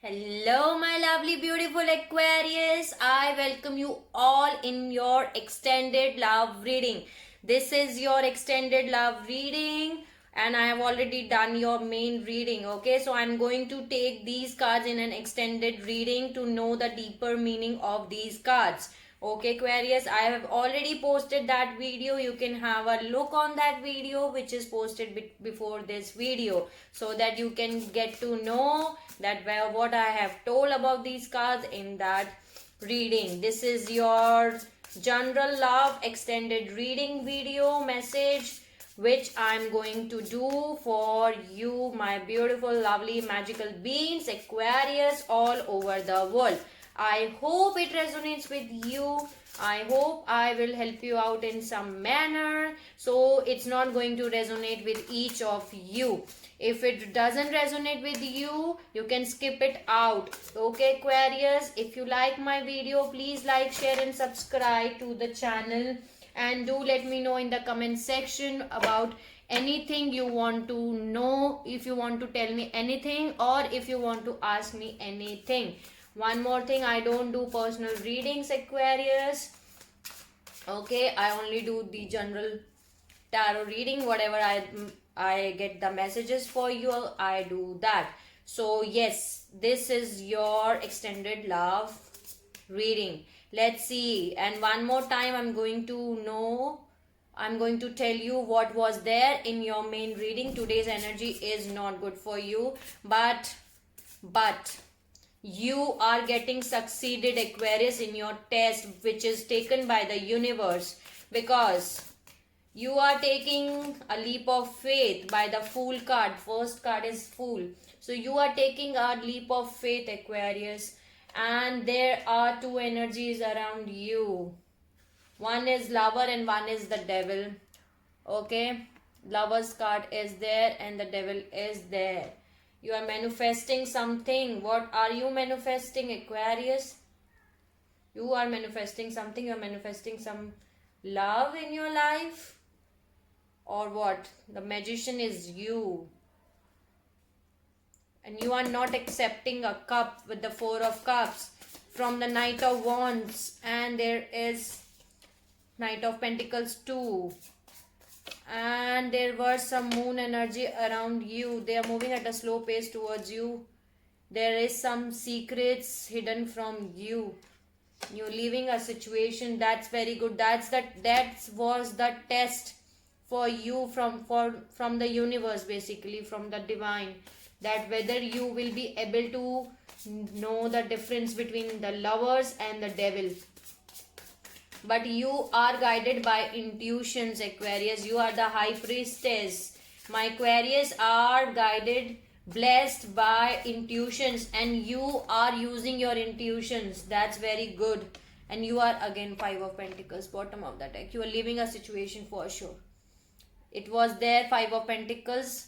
Hello, my lovely, beautiful Aquarius. I welcome you all in your extended love reading. This is your extended love reading, and I have already done your main reading. Okay, so I'm going to take these cards in an extended reading to know the deeper meaning of these cards. Okay, Aquarius, I have already posted that video. You can have a look on that video which is posted before this video, so that you can get to know that what I have told about these cards in that reading. This is your general love extended reading video message which I'm going to do for you, my beautiful, lovely, magical beings, Aquarius, all over the world. I hope it resonates with you. I hope I will help you out in some manner. So it's not going to resonate with each of you. If it doesn't resonate with you, you can skip it out. Okay, Aquarius, if you like my video, please like, share and subscribe to the channel. And do let me know in the comment section about anything you want to know, if you want to tell me anything, or if you want to ask me anything. One more thing, I don't do personal readings, Aquarius. Okay, I only do the general tarot reading. Whatever I get the messages for you, I do that. So yes, this is your extended love reading. Let's see. And one more time, I'm going to tell you what was there in your main reading. Today's energy is not good for you, but you are getting succeeded, Aquarius, in your test which is taken by the universe, because you are taking a leap of faith by the Fool card. First card is Fool. So you are taking a leap of faith, Aquarius, and there are two energies around you. One is Lover and one is the Devil. Okay, Lover's card is there and the Devil is there. You are manifesting something. What are you manifesting, Aquarius? You are manifesting something. You are manifesting some love in your life, or what? The Magician is you, and you are not accepting a cup with the Four of Cups from the Knight of Wands, and there is Knight of Pentacles too. And there was some moon energy around you. They are moving at a slow pace towards you. There is some secrets hidden from you. You're leaving a situation. That's very good. That was the test for you from the universe, basically from the divine, that whether you will be able to know the difference between the Lovers and the Devil. But you are guided by intuitions, Aquarius. You are the High Priestess. My Aquarius are guided, blessed by intuitions, and you are using your intuitions. That's very good. And you are again Five of Pentacles, bottom of the deck. You are leaving a situation for sure. It was there, Five of Pentacles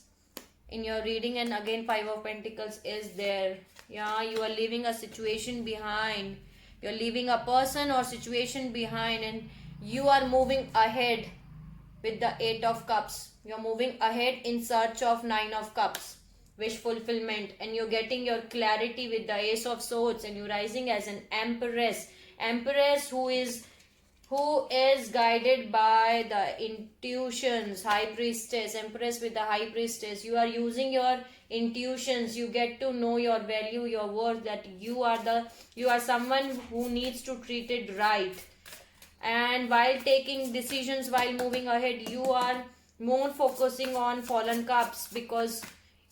in your reading, and again Five of Pentacles is there. Yeah, you are leaving a situation behind. You're leaving a person or situation behind, and you are moving ahead with the Eight of Cups. You're moving ahead in search of Nine of Cups, wish fulfillment, and you're getting your clarity with the Ace of Swords, and you're rising as an Empress. Empress who is guided by the intuitions. High Priestess, Empress with the High Priestess. You are using your intuitions. You get to know your value, your worth, that you are someone who needs to treat it right. And while taking decisions, while moving ahead, you are more focusing on Fallen Cups, because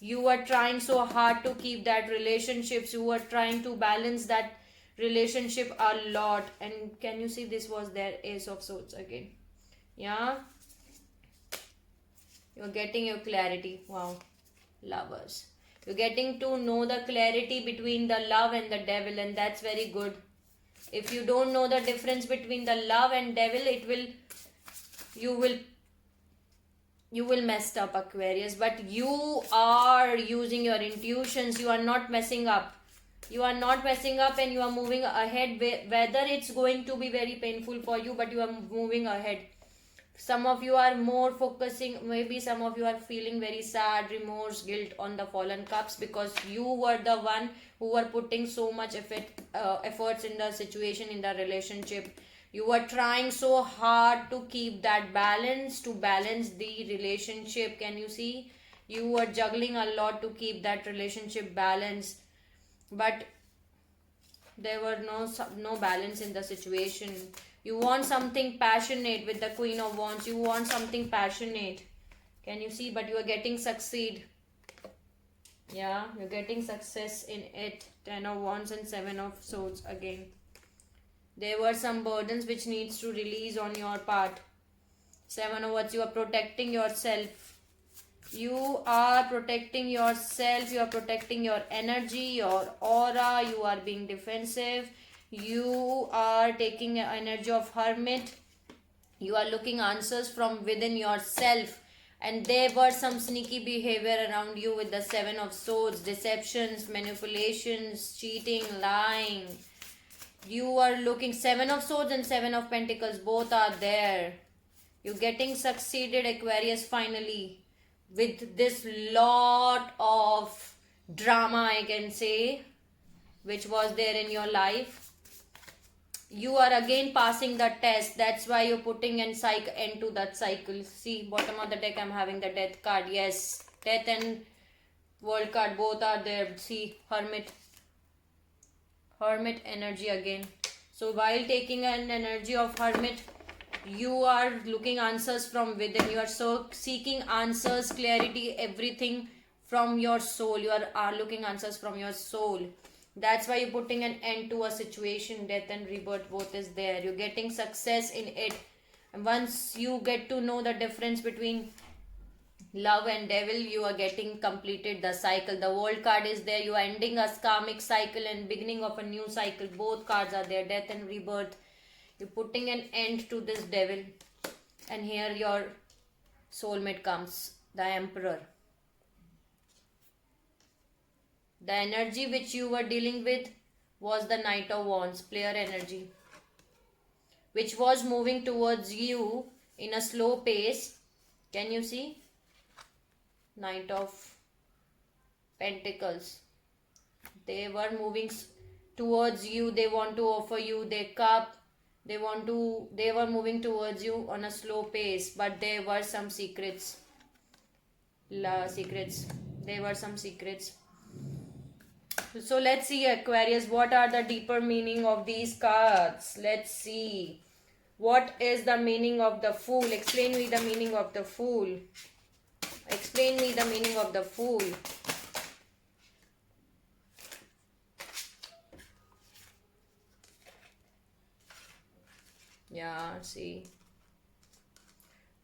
you are trying so hard to keep that relationships. You are trying to balance that relationship a lot. And can you see, this was their Ace of Swords again. Yeah, you're getting your clarity. Wow, Lovers, you're getting to know the clarity between the Love and the Devil, and that's very good. If you don't know the difference between the Love and Devil, you will mess up, Aquarius. But you are using your intuitions. You are not messing up. You are not messing up, and you are moving ahead, whether it's going to be very painful for you, but you are moving ahead. Some of you are more focusing, maybe some of you are feeling very sad, remorse, guilt on the fallen cups, because you were the one who were putting so much efforts in the situation, in the relationship. You were trying so hard to keep that balance, to balance the relationship. Can you see? You were juggling a lot to keep that relationship balanced, but there were no balance in the situation. You want something passionate with the Queen of Wands. You want something passionate. Can you see? But you are getting succeed. Yeah, you're getting success in it. 10 of Wands and 7 of Swords again. There were some burdens which needs to release on your part. 7 of Wands, you are protecting yourself. You are protecting yourself. You are protecting your energy, your aura. You are being defensive. You are taking energy of Hermit. You are looking answers from within yourself. And there were some sneaky behavior around you with the 7 of Swords. Deceptions, manipulations, cheating, lying. You are looking 7 of Swords and 7 of Pentacles. Both are there. You're getting succeeded, Aquarius, finally. With this lot of drama, I can say, which was there in your life. You are again passing the test. That's why you're putting an end to that cycle. See, bottom of the deck, I'm having the Death card. Yes, Death and World card, both are there. See, Hermit energy again. So while taking an energy of Hermit, you are looking answers from within. You are so seeking answers, clarity, everything from your soul. You are looking answers from your soul. That's why you're putting an end to a situation. Death and rebirth, both is there. You're getting success in it. And once you get to know the difference between love and devil, you are getting completed the cycle. The World card is there. You are ending a karmic cycle and beginning of a new cycle. Both cards are there. Death and rebirth. You're putting an end to this devil. And here your soulmate comes. The Emperor. The energy which you were dealing with was the Knight of Wands, player energy, which was moving towards you in a slow pace. Can you see? Knight of Pentacles. They were moving towards you. They want to offer you their cup. They were moving towards you on a slow pace, but there were some secrets. There were some secrets. So let's see, Aquarius, what are the deeper meaning of these cards? Let's see. What is the meaning of the Fool? Explain me the meaning of the Fool. Explain me the meaning of the Fool. Yeah, see.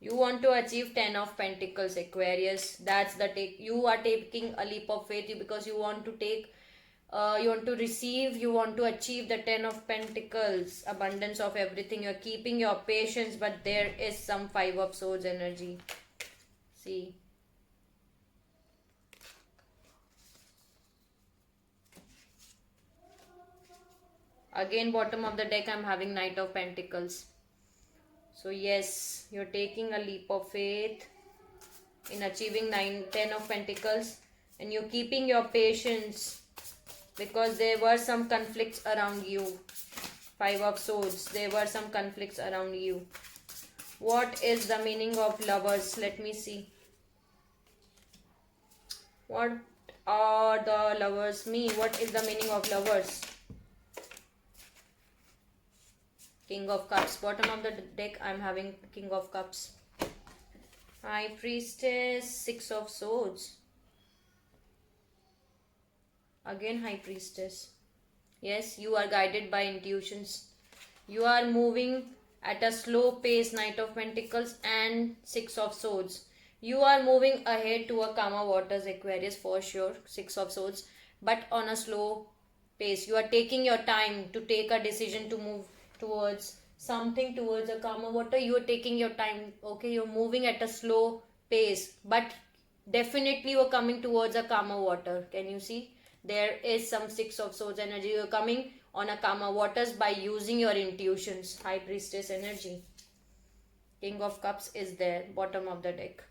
You want to achieve 10 of Pentacles, Aquarius. That's the take. You are taking a leap of faith because you want to take, you want to receive, you want to achieve the 10 of Pentacles. Abundance of everything. You're keeping your patience, but there is some 5 of Swords energy. See. Again, bottom of the deck, I'm having Knight of Pentacles. So yes, you're taking a leap of faith in achieving 10 of Pentacles. And you're keeping your patience because there were some conflicts around you. 5 of Swords. There were some conflicts around you. What is the meaning of Lovers? Let me see. What are the Lovers mean? What is the meaning of Lovers? King of Cups. Bottom of the deck, I'm having King of Cups. High Priestess. 6 of Swords. Again High Priestess. Yes, you are guided by intuitions. You are moving at a slow pace. Knight of Pentacles and 6 of Swords. You are moving ahead to a calmer waters, Aquarius, for sure. 6 of Swords. But on a slow pace. You are taking your time to take a decision to move towards something, towards a calmer water. You are taking your time. Okay, you're moving at a slow pace. But definitely you're coming towards a calmer water. Can you see? There is some 6 of Swords energy. You're coming on a calmer waters by using your intuitions. High Priestess energy. King of Cups is there, bottom of the deck.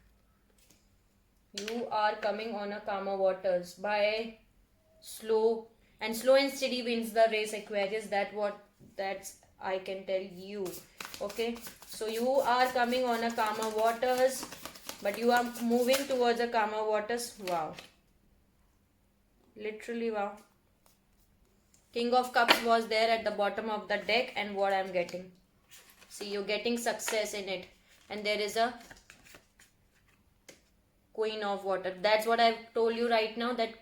You are coming on a calmer waters by slow and steady wins the race, Aquarius. That's I can tell you. Okay, so you are coming on a calmer waters, but you are moving towards a calmer waters. Wow, literally wow. King of Cups was there at the bottom of the deck, and what I'm getting, see, you're getting success in it, and there is a Queen of Water. That's what I've told you right now, that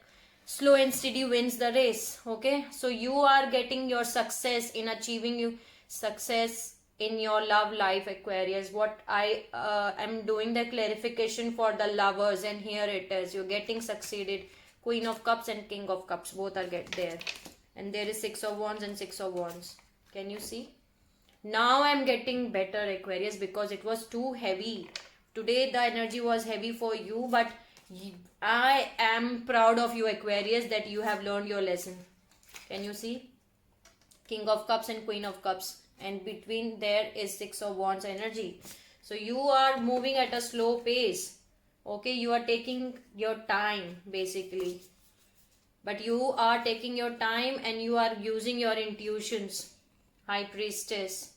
slow and steady wins the race. Okay, so you are getting your success in achieving you success in your love life, Aquarius. What I am doing the clarification for the lovers, and here it is, you're getting succeeded. Queen of Cups and King of Cups both are get there, and there is Six of Wands and Six of Wands. Can you see? Now I'm getting better, Aquarius, because it was too heavy. Today the energy was heavy for you, but I am proud of you, Aquarius, that you have learned your lesson. Can you see? King of Cups and Queen of Cups, and between there is Six of Wands energy. So you are moving at a slow pace. Okay, you are taking your time basically, but you are taking your time and you are using your intuitions. High Priestess,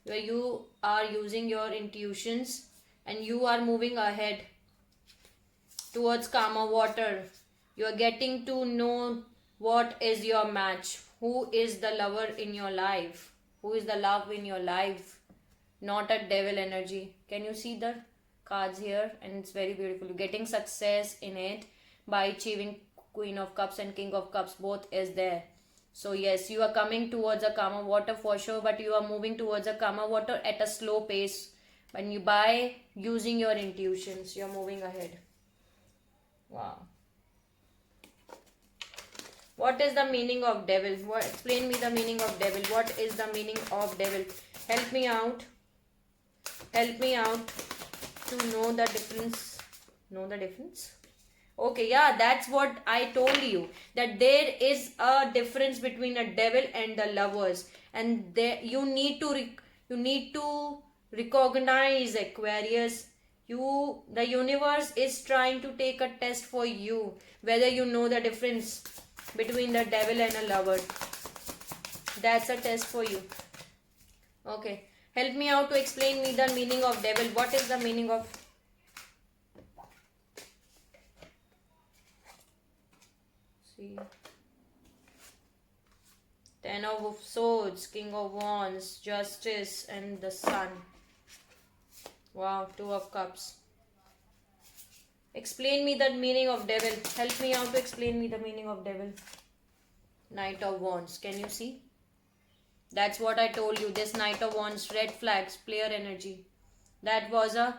where you are using your intuitions and you are moving ahead towards calmer water. You are getting to know what is your match, who is the lover in your life, who is the love in your life, not a devil energy. Can you see the cards here? And it's very beautiful. You're getting success in it by achieving Queen of Cups and King of Cups, both is there. So yes, you are coming towards a calmer water for sure, but you are moving towards a calmer water at a slow pace. When you by using your intuitions, you're moving ahead. Wow. What is the meaning of devil? Explain me the meaning of devil. What is the meaning of devil? Help me out. Help me out to know the difference. Know the difference? Okay, yeah, that's what I told you, that there is a difference between a devil and the lovers, and there you need to recognize, Aquarius. The universe is trying to take a test for you, whether you know the difference between the devil and a lover. That's a test for you. Okay, help me out to explain me the meaning of devil. What is the meaning of see? Ten of Swords, King of Wands, Justice, and the Sun. Wow, Two of Cups. Explain me the meaning of devil. Help me out to explain me the meaning of devil. Knight of Wands. Can you see? That's what I told you. This Knight of Wands, red flags, player energy. That was a...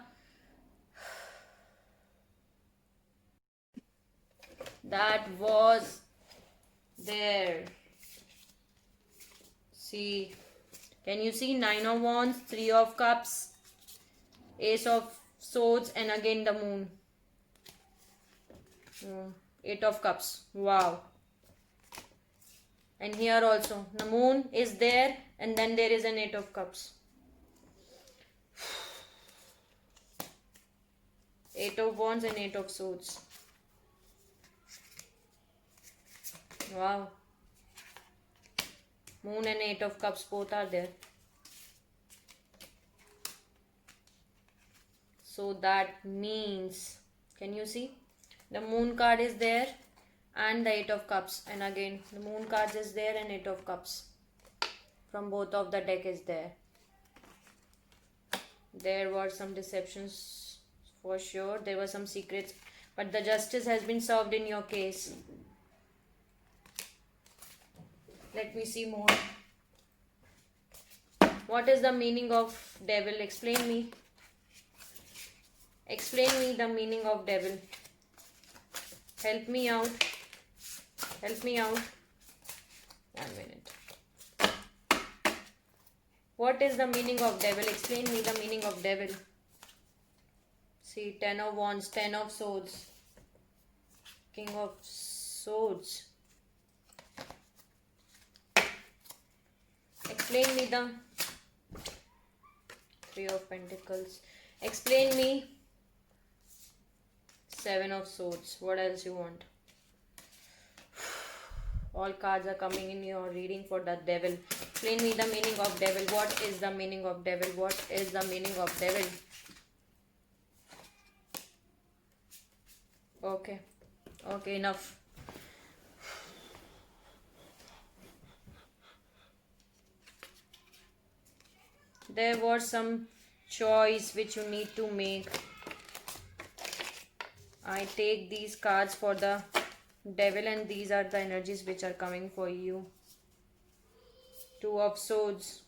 That was there. See. Can you see? Nine of Wands, Three of Cups, Ace of Swords, and again the Moon. Eight of Cups. Wow. And here also the Moon is there, and then there is an Eight of Cups. Eight of Wands and Eight of Swords. Wow. Moon and Eight of Cups both are there. So that means, can you see? The Moon card is there and the Eight of Cups, and again the Moon card is there and Eight of Cups from both of the deck is there. There were some deceptions for sure, there were some secrets, but the justice has been served in your case. Let me see more. What is the meaning of devil? Explain me. Explain me the meaning of devil. Help me out. Help me out. 1 minute. What is the meaning of devil? Explain me the meaning of devil. See, Ten of Wands, Ten of Swords, King of Swords. Explain me the Three of Pentacles. Explain me. Seven of Swords. What else you want? All cards are coming in your reading for the Devil. Explain me the meaning of Devil. What is the meaning of Devil? What is the meaning of Devil? Okay. Okay, enough. There was some choice which you need to make. I take these cards for the Devil, and these are the energies which are coming for you. Two of Swords.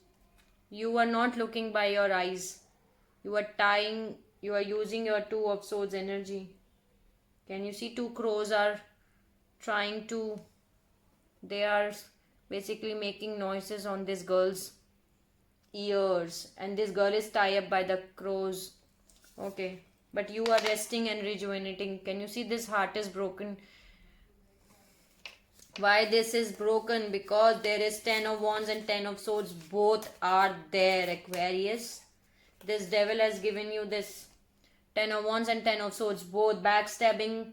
You are not looking by your eyes. You are using your Two of Swords energy. Can you see two crows are trying to, they are basically making noises on this girl's ears, and this girl is tied up by the crows. Okay, but you are resting and rejuvenating. Can you see this heart is broken? Why this is broken? Because there is 10 of Wands and 10 of Swords. Both are there, Aquarius. This Devil has given you this 10 of Wands and 10 of Swords. Both backstabbing.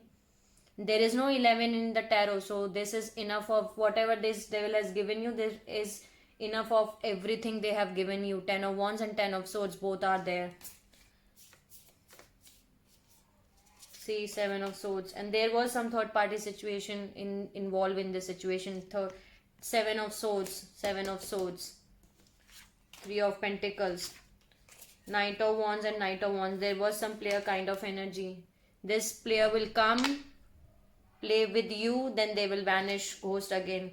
There is no 11 in the tarot. So this is enough of whatever this Devil has given you. This is enough of everything they have given you. 10 of Wands and 10 of Swords. Both are there. See, Seven of Swords, and there was some third party situation involved in this situation. Seven of Swords, Seven of Swords, Three of Pentacles, Knight of Wands and Knight of Wands. There was some player kind of energy. This player will come, play with you, then they will vanish, ghost again.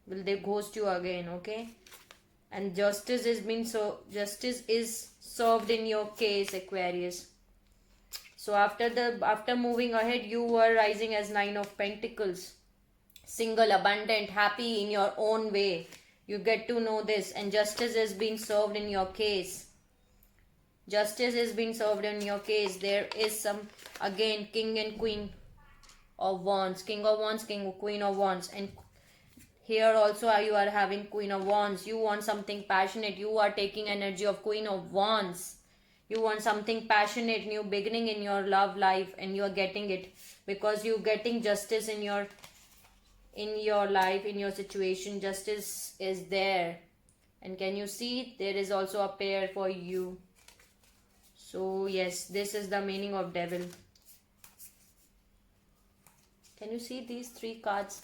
Will they ghost you again? Okay. And justice is served in your case, Aquarius. So after moving ahead, you were rising as Nine of Pentacles. Single, abundant, happy in your own way. You get to know this, and justice is being served in your case. Justice is being served in your case. There is some, again, King and Queen of Wands. King of Wands, Queen of Wands. And here also you are having Queen of Wands. You want something passionate. You are taking energy of Queen of Wands. You want something passionate, new beginning in your love life, and you are getting it because you're getting justice in your life, in your situation. Justice is there. And can you see there is also a pair for you? So yes, this is the meaning of Devil. Can you see these three cards?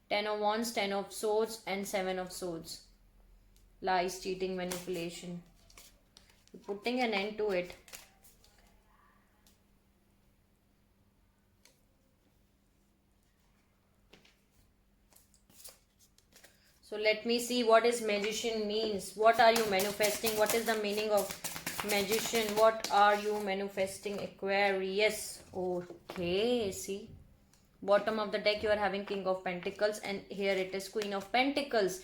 10 of Wands, 10 of Swords, and 7 of Swords. Lies, cheating, manipulation. Putting an end to it. So let me see what is Magician means. What are you manifesting? What is the meaning of Magician? What are you manifesting, Aquarius? Okay, see. Bottom of the deck you are having King of Pentacles, and here it is Queen of Pentacles.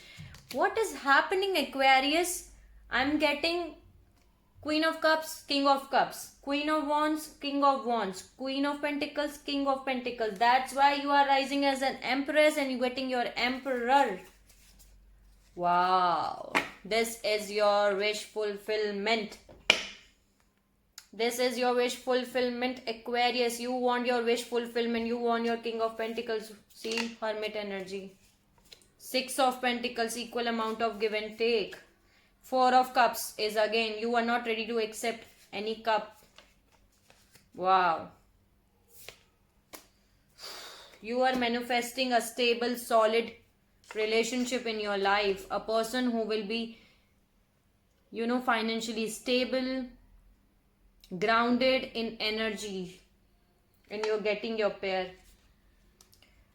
What is happening, Aquarius? I'm getting Queen of Cups, King of Cups, Queen of Wands, King of Wands, Queen of Pentacles, King of Pentacles. That's why you are rising as an Empress and you're getting your Emperor. Wow. This is your wish fulfillment. This is your wish fulfillment, Aquarius. You want your wish fulfillment. You want your King of Pentacles. See, Hermit energy. Six of Pentacles, equal amount of give and take. Four of Cups is again, you are not ready to accept any cup. Wow. You are manifesting a stable, solid relationship in your life. A person who will be, financially stable, grounded in energy. And you're getting your pair.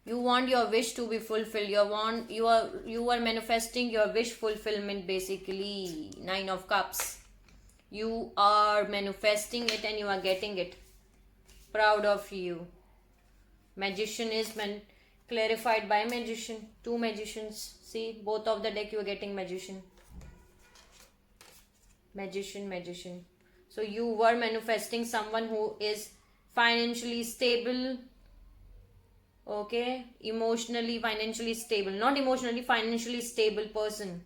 You want your wish to be fulfilled. You are manifesting your wish fulfillment, basically. 9 of Cups. You are manifesting it and you are getting it. Proud of you. Magician is clarified by Magician. Two Magicians. See, both of the deck you are getting Magician. Magician. So you were manifesting someone who is financially stable. Okay, emotionally, financially stable. Not emotionally, financially stable person.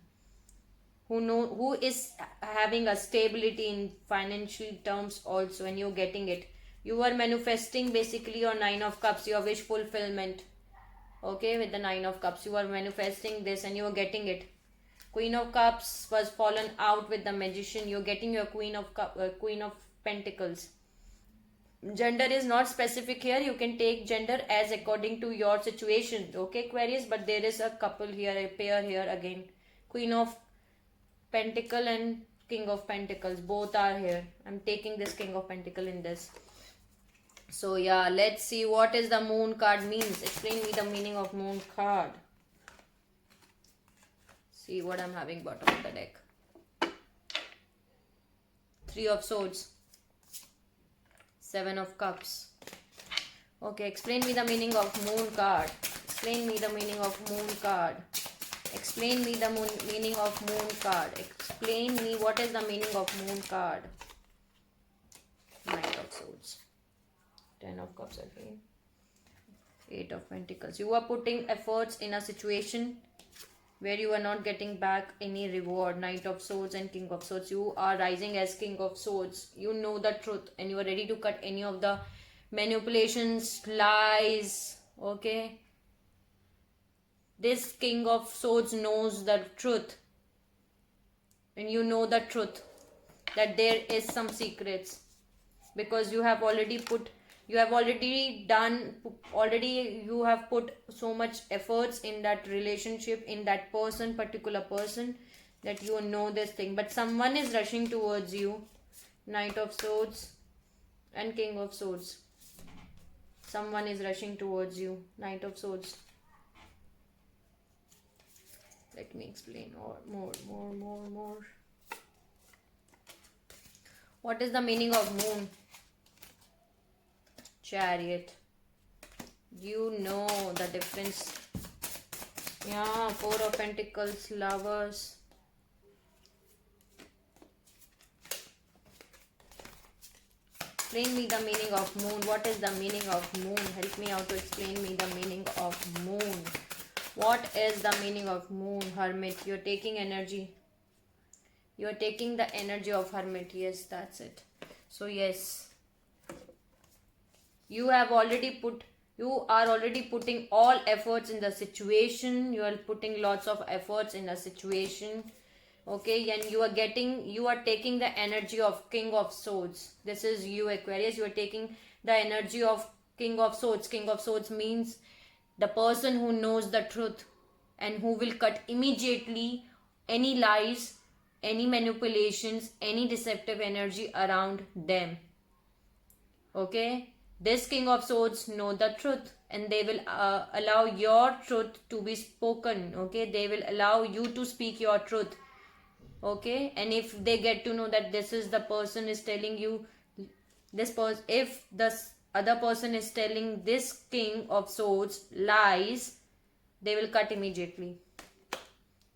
who is having a stability in financial terms also, and you're getting it. You are manifesting basically your 9 of cups, your wish fulfillment. Okay, with the 9 of cups you are manifesting this and you are getting it. Queen of cups was fallen out with the magician. You're getting your queen of pentacles. Gender is not specific here. You can take gender as according to your situation. Okay, Aquarius, but there is a couple here, a pair here again. Queen of pentacle and king of pentacles, both are here. I'm taking this king of pentacle in this. So yeah, let's see what is the moon card means. Explain me the meaning of moon card. See what I'm having bottom of the deck. 3 of swords, 7 of cups. Okay, explain me the meaning of moon card. Explain me the meaning of moon card. Explain me the meaning of moon card. Explain me what is the meaning of moon card. Knight of swords, 10 of cups again, 8 of pentacles. You are putting efforts in a situation where you are not getting back any reward. Knight of swords and king of swords. You are rising as king of swords. You know the truth and you are ready to cut any of the manipulations, lies. Okay, this king of swords knows the truth, and you know the truth that there is some secrets, because you have already put, you have already put so much efforts in that relationship, in that particular person, that you know this thing. But someone is rushing towards you. Knight of swords and king of swords. Someone is rushing towards you. Knight of swords. Let me explain more. What is the meaning of moon? Chariot. You know the difference. Yeah, 4 of pentacles, lovers. Explain me the meaning of moon. What is the meaning of moon? Help me out to explain me the meaning of moon. What is the meaning of moon? Hermit. You're taking energy. You're taking the energy of hermit. Yes, that's it. So yes, you are already putting all efforts in the situation. You are putting lots of efforts in a situation. Okay, and you are taking the energy of king of swords. This is you, Aquarius. You are taking the energy of king of swords. King of swords means the person who knows the truth and who will cut immediately any lies, any manipulations, any deceptive energy around them. Okay, this king of swords know the truth, and they will allow your truth to be spoken. Okay, they will allow you to speak your truth. Okay, and if they get to know that this is the person is telling you if the other person is telling this king of swords lies, they will cut immediately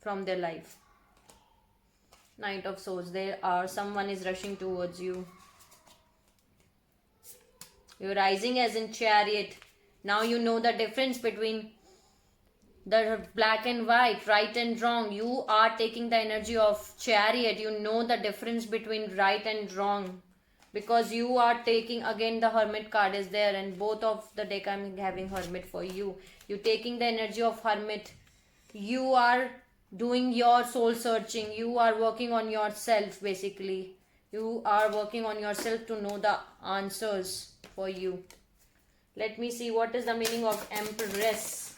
from their life. Knight of swords. Someone is rushing towards you. You're rising as in chariot. Now you know the difference between the black and white, right and wrong. You are taking the energy of chariot. You know the difference between right and wrong, because you are taking, again the hermit card is there, and both of the deck I'm having hermit for you. You're taking the energy of hermit. You are doing your soul searching. You are working on yourself basically. You are working on yourself to know the answers for you. Let me see what is the meaning of Empress.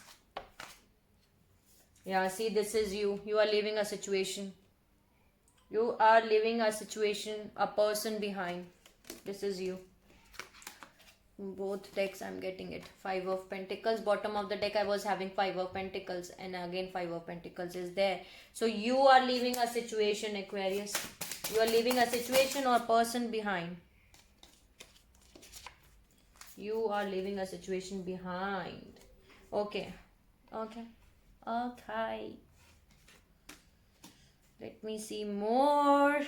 Yeah, see, this is you. You are leaving a situation. You are leaving a situation, a person behind. This is you. Both decks I'm getting it. 5 of pentacles. Bottom of the deck I was having 5 of pentacles, and again 5 of pentacles is there. So you are leaving a situation, Aquarius. You are leaving a situation or person behind. You are leaving a situation behind. Okay. Let me see more.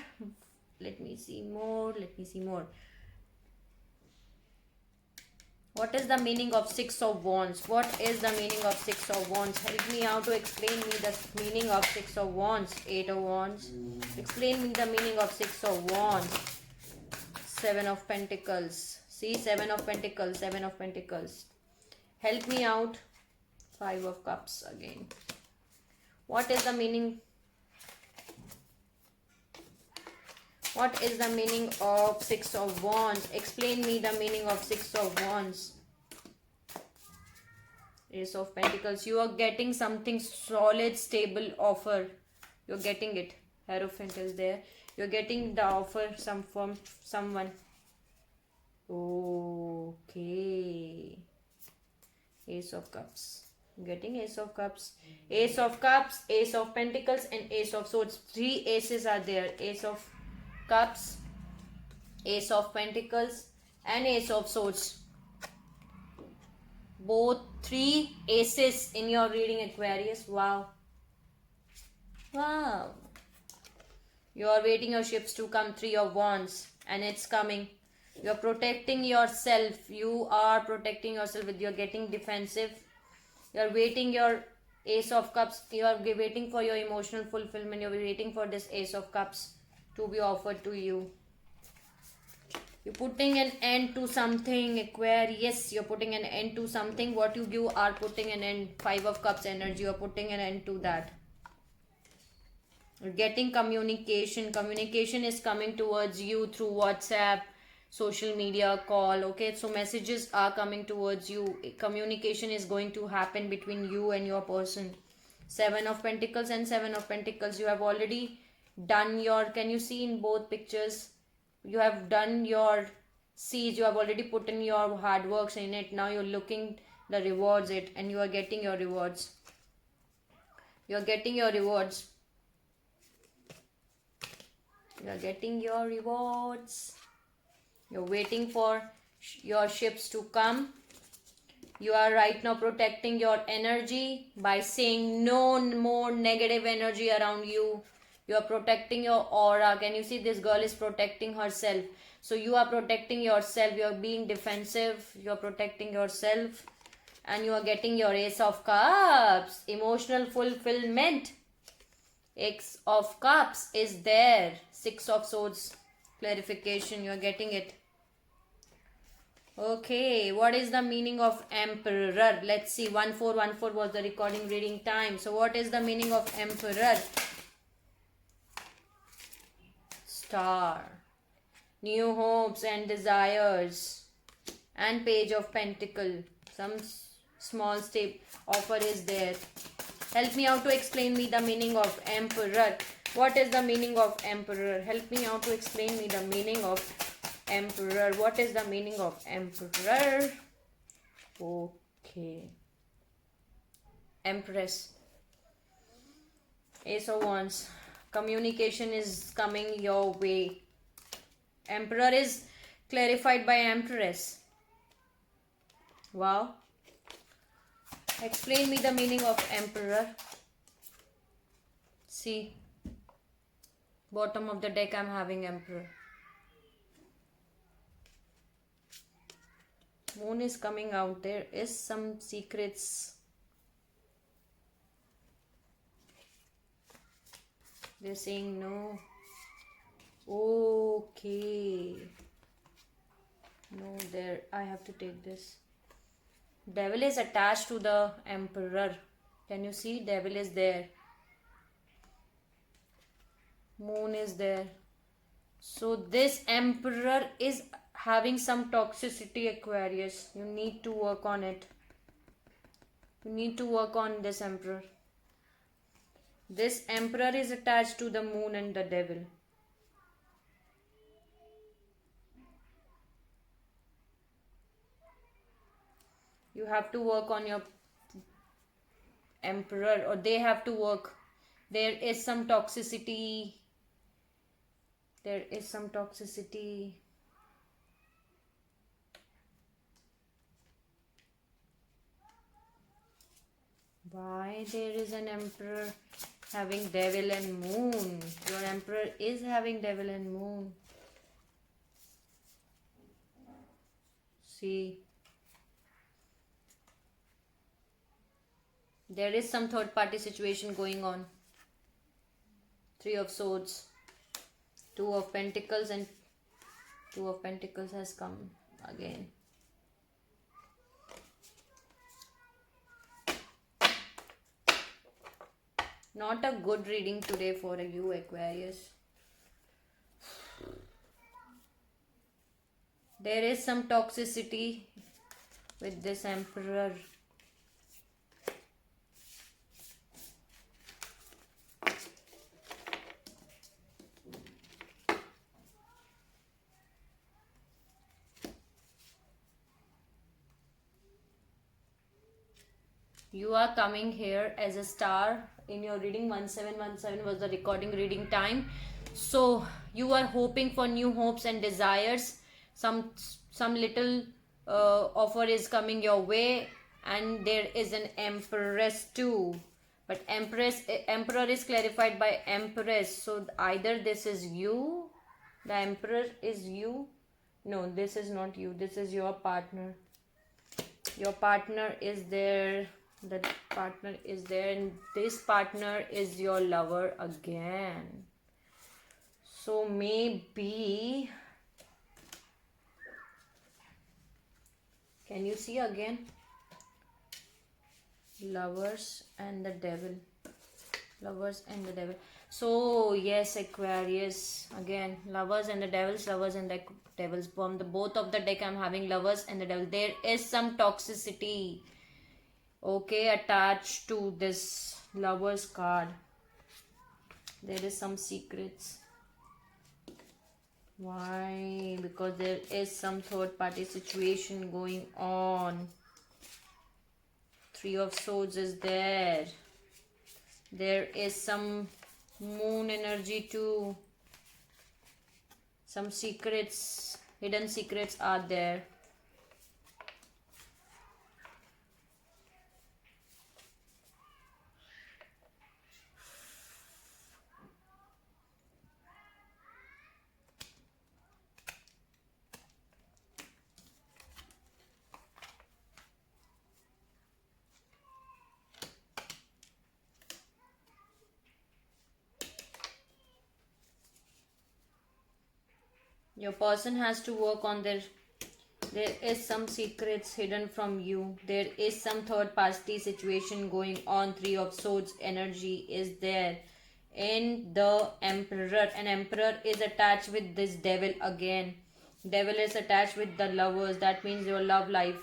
What is the meaning of Six of Wands? What is the meaning of Six of Wands? Help me out to explain me the meaning of Six of Wands. Eight of Wands. Explain me the meaning of Six of Wands. Seven of Pentacles. See, Seven of Pentacles. Seven of Pentacles. Help me out. Five of Cups again. What is the meaning? What is the meaning of Six of Wands? Explain me the meaning of Six of Wands. Ace of Pentacles. You are getting something solid, stable offer. You're getting it. Hierophant is there. You're getting the offer from someone. Okay. Ace of Cups. Getting Ace of Cups. Ace of Cups, Ace of Pentacles and Ace of Swords. Three aces are there. Ace of Cups, Ace of Pentacles and Ace of Swords. Both three aces in your reading, Aquarius. Wow. Wow. You are waiting your ships to come. Three of Wands. And it's coming. You are protecting yourself. You are protecting yourself. You're getting defensive. You are waiting your Ace of Cups. You are waiting for your emotional fulfillment. You are waiting for this Ace of Cups to be offered to you. You're putting an end to something, Aquarius. You're putting an end to something. What you are putting an end. Five of Cups energy. You're putting an end to that. You're getting communication. Communication is coming towards you through WhatsApp, social media, call. Okay, so messages are coming towards you. Communication is going to happen between you and your person. Seven of Pentacles and Seven of Pentacles. You have already done your, can you see in both pictures, you have done your seeds, you have already put in your hard works in it. Now you're looking the rewards it, and you are getting your rewards. You're getting your rewards. You are getting your rewards. You're waiting for your ships to come. You are right now protecting your energy by saying no more negative energy around you. You are protecting your aura. Can you see this girl is protecting herself? So you are protecting yourself. You are being defensive. You are protecting yourself. And you are getting your Ace of Cups. Emotional fulfillment. Ace of Cups is there. Six of Swords. Clarification. You are getting it. Okay. What is the meaning of Emperor? Let's see. 1414 was the recording reading time. So what is the meaning of Emperor? Star, new hopes and desires, and Page of Pentacle. Some small step offer is there. Help me out to explain me the meaning of Emperor. What is the meaning of Emperor? Help me out to explain me the meaning of Emperor. What is the meaning of Emperor? Okay. Empress. Ace of Wands. Communication is coming your way. Emperor is clarified by Empress. Wow. Explain me the meaning of Emperor. See. Bottom of the deck I'm having Emperor. Moon is coming out. There is some secrets. They're saying no. Okay. No, there. I have to take this. Devil is attached to the Emperor. Can you see? Devil is there. Moon is there. So this Emperor is having some toxicity, Aquarius. You need to work on it. You need to work on this Emperor. This Emperor is attached to the Moon and the Devil. You have to work on your Emperor, or they have to work. There is some toxicity. There is some toxicity. Why there is an Emperor having Devil and Moon? Your Emperor is having Devil and Moon. See. There is some third party situation going on. Three of Swords, Two of Pentacles, and Two of Pentacles has come again. Not a good reading today for you, Aquarius. There is some toxicity with this Emperor. You are coming here as a star in your reading. 1717 was the recording reading time. So you are hoping for new hopes and desires. Some little offer is coming your way, and there is an Empress too. But Emperor is clarified by Empress. So either this is you, the Emperor is you. No, this is not you. This is your partner. Your partner is there. The partner is there, and this partner is your lover again. So maybe, can you see again? Lovers and the Devil. Lovers and the Devil. So yes, Aquarius, again, Lovers and the Devils. Lovers and the Devils. From the both of the deck, I'm having Lovers and the Devil. There is some toxicity, okay, attached to this Lovers card. There is some secrets. Why? Because there is some third party situation going on. Three of Swords is there. There is some Moon energy too. Some secrets, hidden secrets are there. Your person has to work on there is some secrets hidden from you. There is some third party situation going on. Three of Swords energy is there in the Emperor, and Emperor is attached with this Devil again. Devil is attached with the Lovers. That means your love life.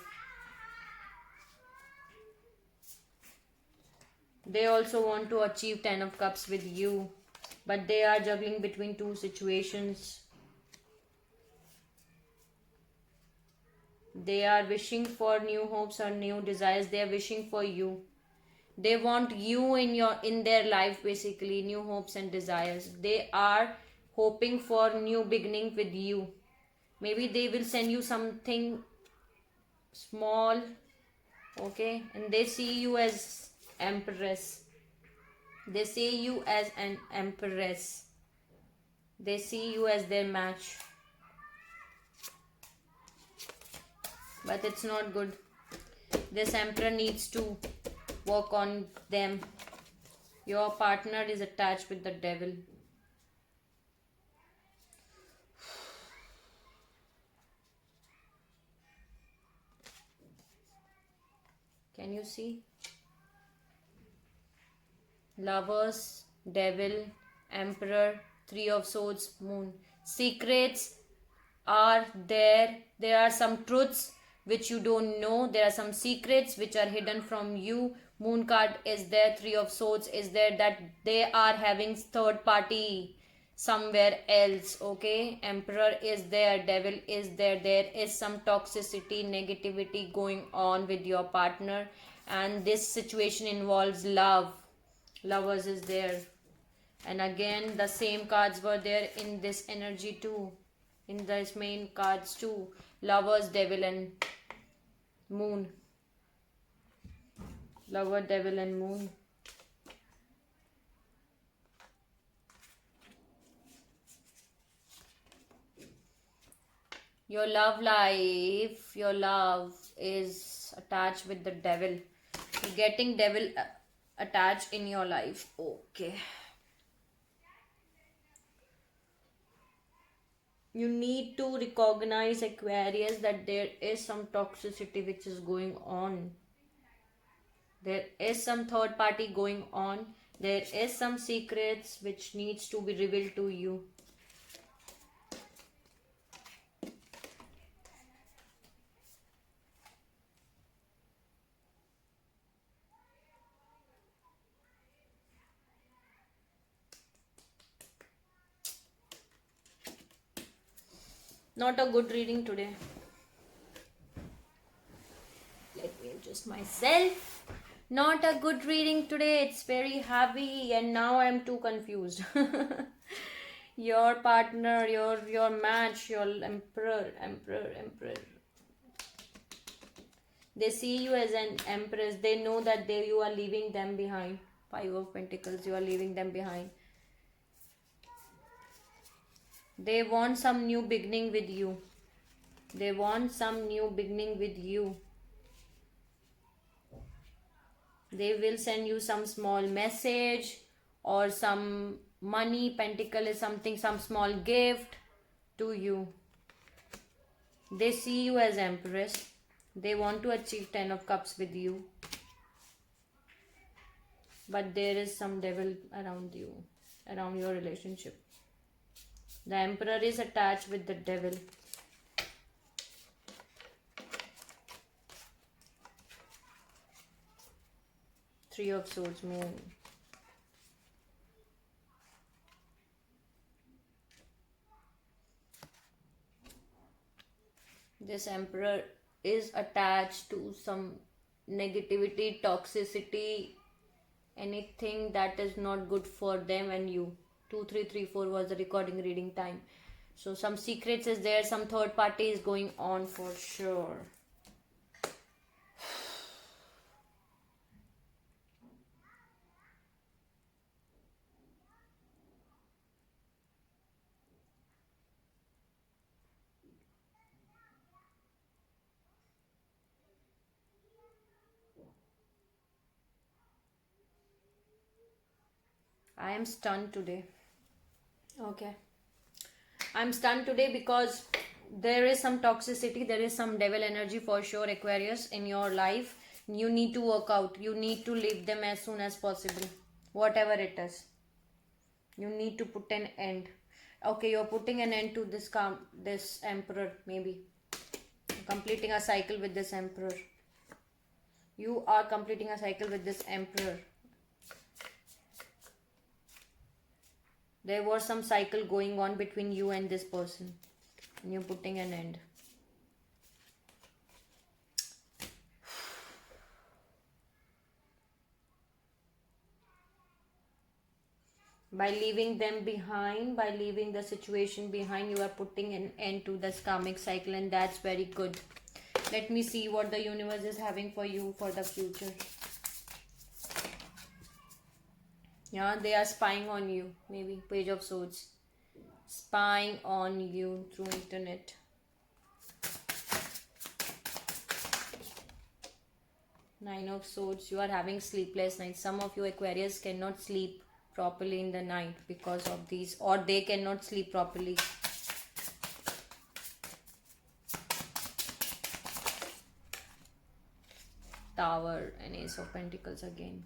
They also want to achieve 10 of Cups with you, but they are juggling between two situations. They are wishing for new hopes or new desires. They are wishing for you. They want you in their life, basically, new hopes and desires. They are hoping for new beginning with you. Maybe they will send you something small, okay, and they see you as Empress. They see you as an Empress. They see you as their match. But it's not good. This Emperor needs to work on them. Your partner is attached with the Devil. Can you see? Lovers, Devil, Emperor, Three of Swords, Moon. Secrets are there. There are some truths which you don't know. There are some secrets which are hidden from you. Moon card is there. Three of Swords is there, that they are having third party somewhere else, okay. Emperor is there. Devil is there. There is some toxicity, negativity going on with your partner, and this situation involves love. Lovers is there, and again the same cards were there in this energy too, in this main cards too. Lovers, Devil and Moon. Lover, Devil and Moon. Your love life, your love is attached with the Devil. You're getting Devil attached in your life. Okay. You need to recognize, Aquarius, that there is some toxicity which is going on. There is some third party going on. There is some secrets which needs to be revealed to you. Not a good reading today. Let me adjust myself. Not a good reading today. It's very heavy and now I'm too confused. Your partner, your match, your emperor. They see you as an empress. They know that you are leaving them behind. 5 of Pentacles, you are leaving them behind. They want some new beginning with you. They want some new beginning with you. They will send you some small message or some money. Pentacle is something, some small gift to you. They see you as empress. They want to achieve 10 of cups with you. But there is some devil around you, around your relationship. The emperor is attached with the devil. Three of Swords, Moon. This emperor is attached to some negativity, toxicity, anything that is not good for them and you. 2, 3, 3, 4 was the recording reading time. So some secrets is there, some third party is going on for sure. I am stunned today. Okay. I'm stunned today because there is some toxicity, there is some devil energy for sure, Aquarius, in your life. You need to work out. You need to leave them as soon as possible. Whatever it is. You need to put an end. Okay, you're putting an end to this emperor, maybe. Completing a cycle with this emperor. You are completing a cycle with this emperor. There was some cycle going on between you and this person. And you're putting an end. By leaving them behind, by leaving the situation behind, you are putting an end to this karmic cycle, and that's very good. Let me see what the universe is having for you for the future. Yeah, they are spying on you. Maybe Page of Swords. Spying on you through internet. Nine of Swords. You are having sleepless nights. Some of you Aquarius cannot sleep properly in the night because of these, or they cannot sleep properly. Tower and Ace of Pentacles again.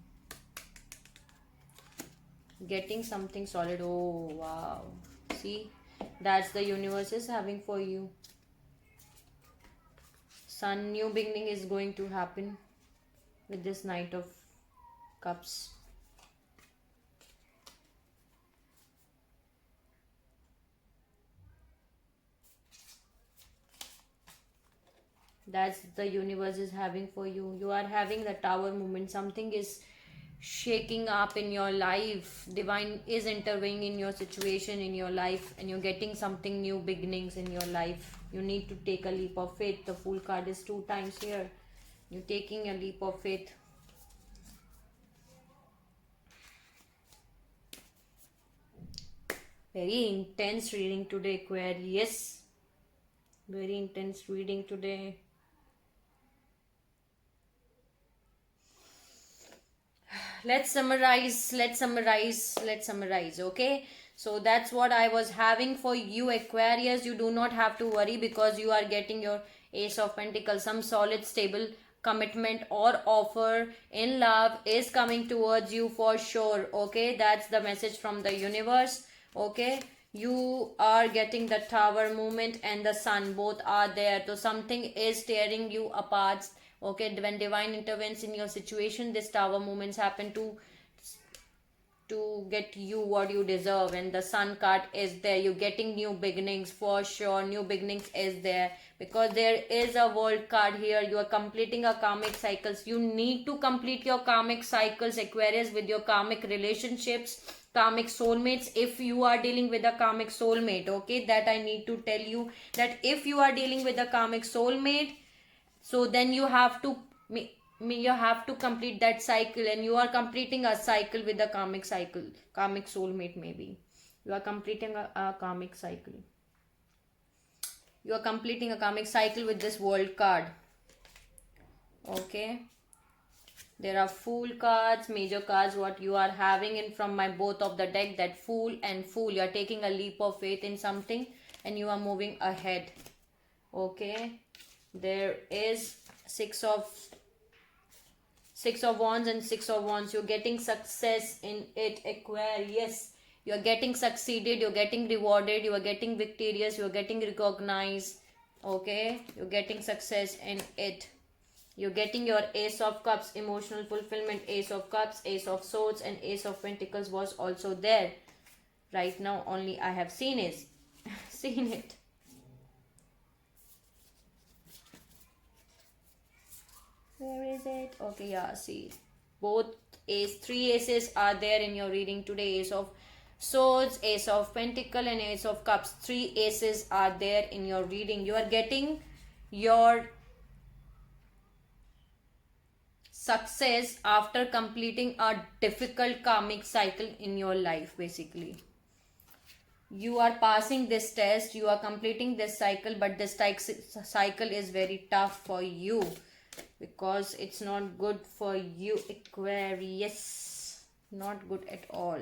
Getting something solid. Oh wow, see, that's the universe is having for you. Sun, new beginning is going to happen with this Knight of Cups. That's the universe is having for you. You are having the Tower movement. Something is shaking up in your life. Divine is intervening in your situation, in your life, and you're getting something new beginnings in your life. You need to take a leap of faith. The Fool card is 2 times here. You're taking a leap of faith. Very intense reading today, Aquarius. Very intense reading today. let's summarize, okay? So that's what I was having for you, Aquarius. You do not have to worry because you are getting your Ace of Pentacles. Some solid stable commitment or offer in love is coming towards you for sure, okay? That's the message from the universe, okay? You are getting the Tower movement and the Sun, both are there. So something is tearing you apart, okay? When divine intervenes in your situation, this Tower movements happen to get you what you deserve. And the Sun card is there, you're getting new beginnings for sure. New beginnings is there because there is a World card here. You are completing a karmic cycles. You need to complete your karmic cycles, Aquarius, with your karmic relationships, karmic soulmates. If you are dealing with a karmic soulmate, okay, that I need to tell you, that if you are dealing with a karmic soulmate, so then you have to you have to complete that cycle, and you are completing a cycle with the karmic cycle, karmic soulmate. Maybe you are completing a karmic cycle. You are completing a karmic cycle with this World card, okay? There are Fool cards, major cards, what you are having in from my both of the deck, that Fool and Fool. You are taking a leap of faith in something and you are moving ahead, okay? There is Six of Wands and Six of Wands. You're getting success in it, Aquarius. You're getting succeeded, you're getting rewarded, you are getting victorious, you're getting recognized, okay? You're getting success in it. You're getting your Ace of Cups, emotional fulfillment, Ace of Cups, Ace of Swords, and Ace of Pentacles was also there. Right now only I have seen it. Seen it. Where is it? Okay, yeah, see. Both three aces are there in your reading today. Ace of Swords, Ace of Pentacle, and Ace of Cups. Three aces are there in your reading. You are getting your success after completing a difficult karmic cycle in your life, basically. You are passing this test, you are completing this cycle, but this cycle is very tough for you because it's not good for you, Aquarius. Not good at all.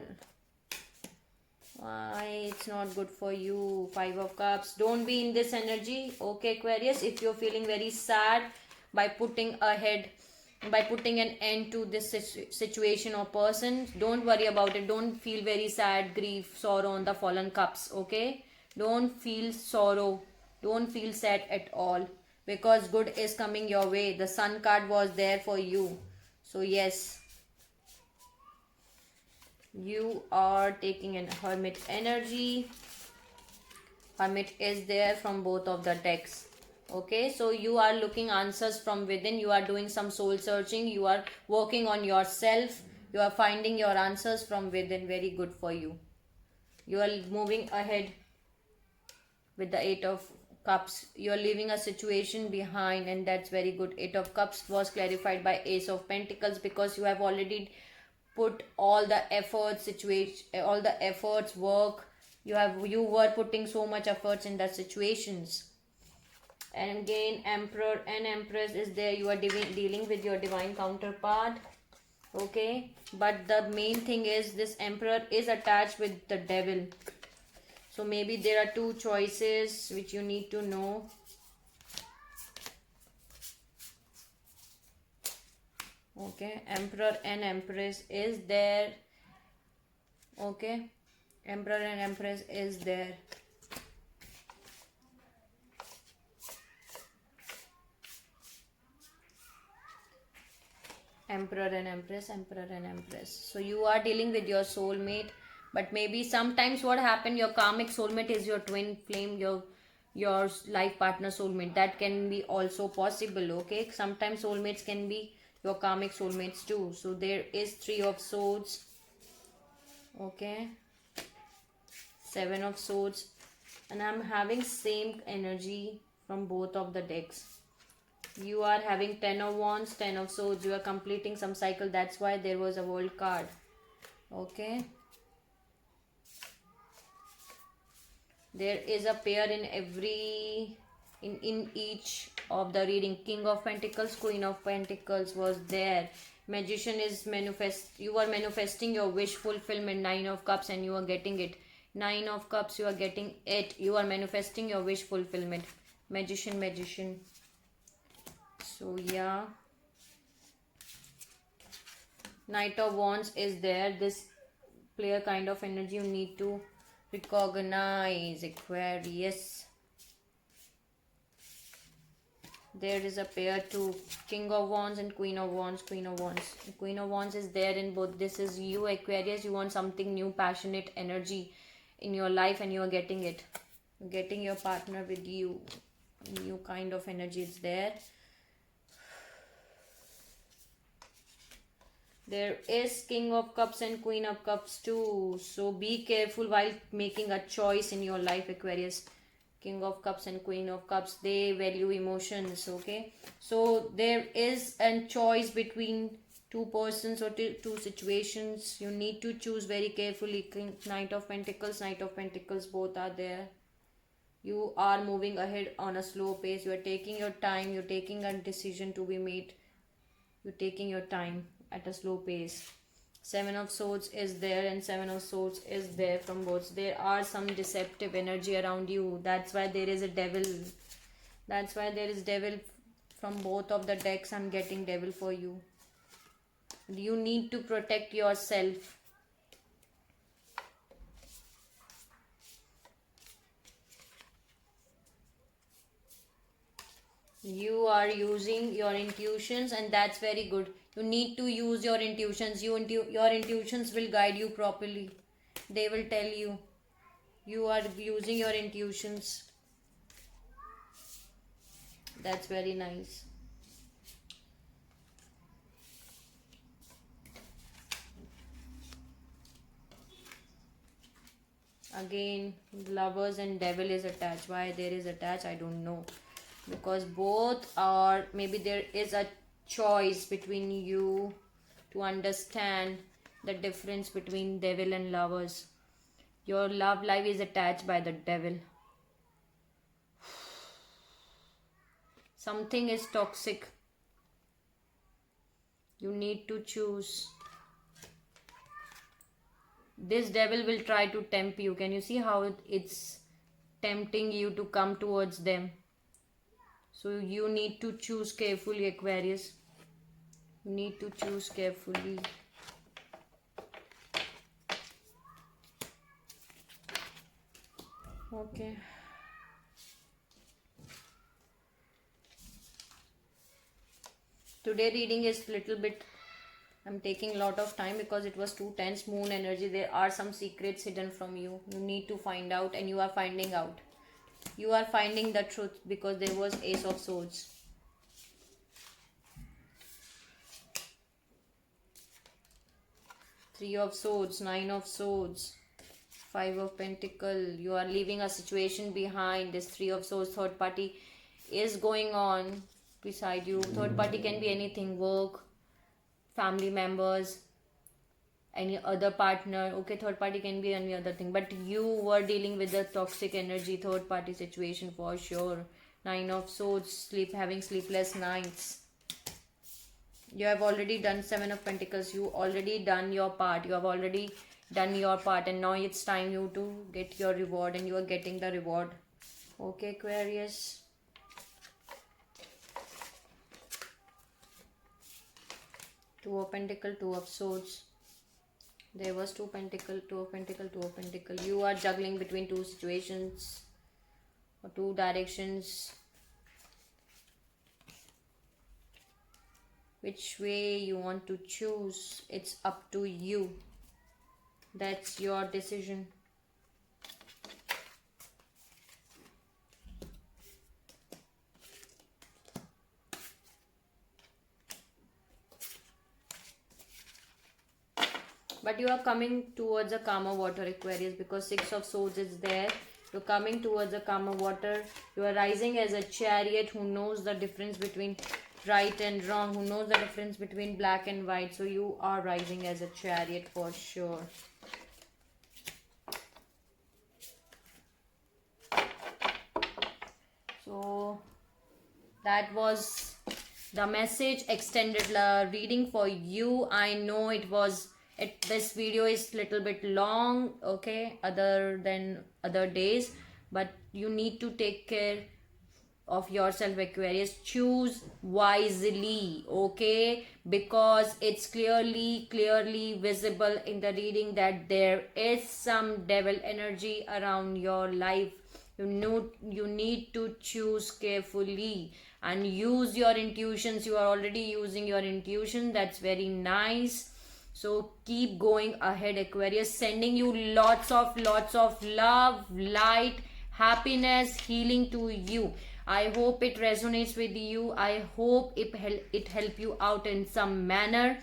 Why it's not good for you? Five of Cups. Don't be in this energy, okay, Aquarius? If you're feeling very sad by putting an end to this situation or person, don't worry about it. Don't feel very sad, grief, sorrow on the fallen cups, okay? Don't feel sorrow, don't feel sad at all, because good is coming your way. The Sun card was there for you, so yes, you are taking an Hermit energy. Hermit is there from both of the decks, okay? So you are looking answers from within. You are doing some soul searching, you are working on yourself, you are finding your answers from within. Very good for you. You are moving ahead with the Eight of Cups. You are leaving a situation behind, and that's very good. Eight of Cups was clarified by Ace of Pentacles because you have already put all the efforts, all the efforts, work. You were putting so much efforts in the situations. And again, Emperor and Empress is there. You are dealing with your divine counterpart, okay? But the main thing is this Emperor is attached with the Devil. So maybe there are two choices which you need to know. Okay, Emperor and Empress is there. Okay, Emperor and Empress is there. Emperor and Empress, Emperor and Empress. So you are dealing with your soulmate, but maybe sometimes what happened, your karmic soulmate is your twin flame, your life partner soulmate. That can be also possible, okay? Sometimes soulmates can be your karmic soulmates too. So there is Three of Swords, okay, Seven of Swords, and I'm having same energy from both of the decks. You are having Ten of Wands, Ten of Swords. You are completing some cycle. That's why there was a World card, okay? There is a pair in every in each of the reading. King of Pentacles, Queen of Pentacles was there. Magician is you are manifesting your wish fulfillment. 9 of Cups, and you are getting it. 9 of Cups, you are getting it. You are manifesting your wish fulfillment. Magician. So yeah, Knight of Wands is there. This player kind of energy you need to recognize, Aquarius. There is a pair too, King of Wands and Queen of Wands. Queen of Wands is there in both. This is you, Aquarius. You want something new, passionate energy in your life, and you are getting it. You're getting your partner with you. New kind of energy is there. There is King of Cups and Queen of Cups too. So be careful while making a choice in your life, Aquarius. King of Cups and Queen of Cups, they value emotions, okay? So there is a choice between two persons or two situations. You need to choose very carefully. Knight of Pentacles, both are there. You are moving ahead on a slow pace. You are taking your time. You're taking a decision to be made. You're taking your time at a slow pace. 7 of Swords is there, and 7 of Swords is there from both. There are some deceptive energy around you. That's why there is a devil. That's why there is devil from both of the decks. I'm getting devil for you. You need to protect yourself. You are using your intuitions, and that's very good. You need to use your intuitions. Your intuitions will guide you properly. They will tell you. You are using your intuitions. That's very nice. Again, Lovers and Devil is attached. Why there is attached, I don't know. Because both are, maybe there is a choice between you to understand the difference between Devil and Lovers. Your love life is attached by the Devil. Something is toxic. You need to choose. This devil will try to tempt you. Can you see how it's tempting you to come towards them? So you need to choose carefully, Aquarius. You need to choose carefully. Okay. Today reading is little bit, I'm taking a lot of time because it was too tense. Moon energy. There are some secrets hidden from you. You need to find out, and you are finding out. You are finding the truth because there was Ace of Swords. Three of Swords, 9 of Swords, 5 of Pentacles. You are leaving a situation behind. This 3 of Swords, third party is going on beside you. Third party can be anything, work, family members, any other partner. Okay, third party can be any other thing, but you were dealing with the toxic energy, third party situation for sure. 9 of Swords, having sleepless nights. You have already done 7 of Pentacles. You already done your part. You have already done your part, and now it's time you to get your reward, and you are getting the reward. Okay, Aquarius. Two of Pentacles, 2 of Swords. There was 2 Pentacles, 2 of Pentacles, 2 of Pentacles. You are juggling between two situations or two directions. Which way you want to choose, it's up to you. That's your decision. But you are coming towards a calmer water, Aquarius, because 6 of Swords is there. You're coming towards a calmer water. You are rising as a chariot who knows the difference between right and wrong, who knows the difference between black and white. So you are rising as a chariot for sure. So that was the message extended reading for you. I know this video is little bit long, okay, other than other days, but you need to take care of yourself, Aquarius. Choose wisely, okay, because it's clearly visible in the reading that there is some devil energy around your life. You need to choose carefully and use your intuitions. You are already using your intuition, that's very nice. So keep going ahead, Aquarius. Sending you lots of love, light, happiness, healing to you. I hope it resonates with you. I hope it help you out in some manner.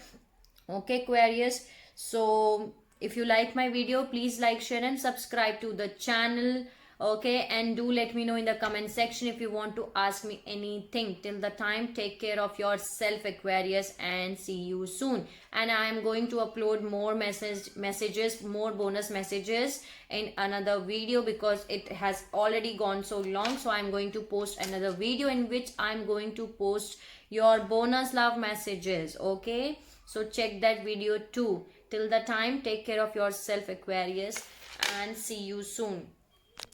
Okay, Aquarius. So if you like my video, please like, share and subscribe to the channel. Okay, and do let me know in the comment section if you want to ask me anything. Till the time, take care of yourself, Aquarius, and see you soon. And I am going to upload more messages, more bonus messages in another video, because it has already gone so long. So I'm going to post another video in which I'm going to post your bonus love messages. Okay, so check that video too. Till the time, take care of yourself, Aquarius, and see you soon.